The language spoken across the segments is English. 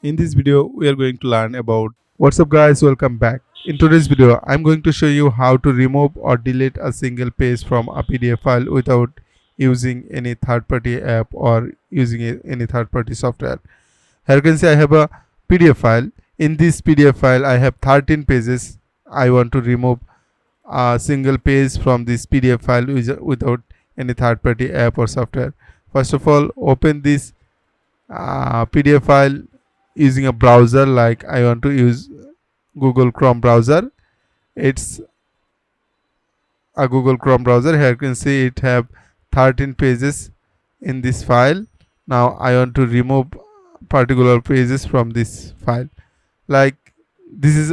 In this video, we are going to learn about what's up guys, welcome back. In today's video, I'm going to show you how to remove or delete a single page from a PDF file without using any third-party app or using any third-party software. Here you can see I have a PDF file. In this PDF file, I have 13 pages. I want to remove a single page from this PDF file without any third-party app or software. First of all, open this PDF file using a browser. Like I want to use Google Chrome browser. It's a Google Chrome browser. Here you can see it have 13 pages in this file. Now I want to remove particular pages from this file. Like this is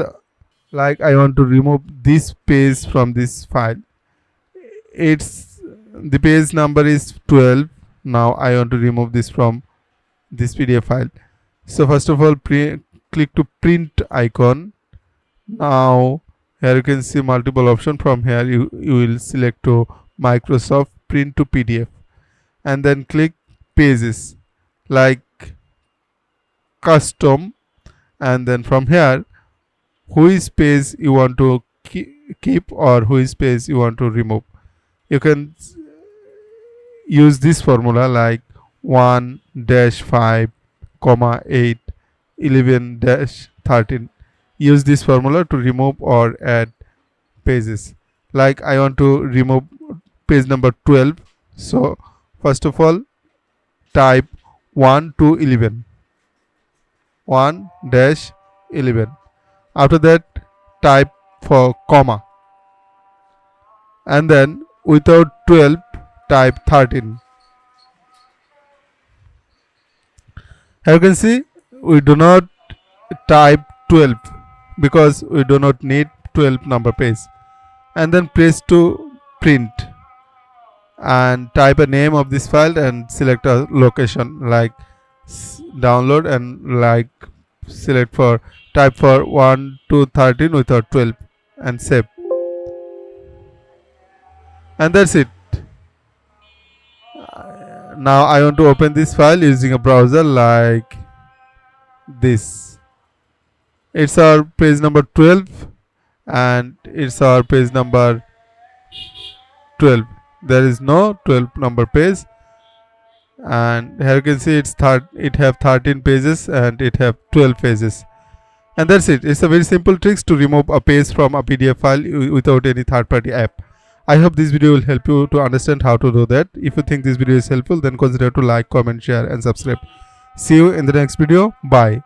like I want to remove this page from this file. It's the page number is 12. Now I want to remove this from this PDF file. So first of all, click to print icon. Now here you can see multiple option. From here you will select to Microsoft Print to PDF and then click pages like custom, and then from here which page you want to keep or which page you want to remove. You can use this formula like 1-5, 8, 11-13. Use this formula to remove or add pages. Like I want to remove page number 12. So first of all, type 1 to 11. 1-11. After that, type for comma. And then without 12, type 13. Here you can see we do not type 12 because we do not need 12 number page. And then press to print and type a name of this file and select a location like download, and like select for type for 1 to 13 without 12 and save. And that's it. Now I want to open this file using a browser like this. It's our page number 12 and it's our page number 12. There is no 12 number page, and here you can see it have 13 pages and it have 12 pages. And that's it. It's a very simple tricks to remove a page from a PDF file without any third-party app. I hope this video will help you to understand how to do that. If you think this video is helpful, then consider to like, comment, share and subscribe. See you in the next video. Bye.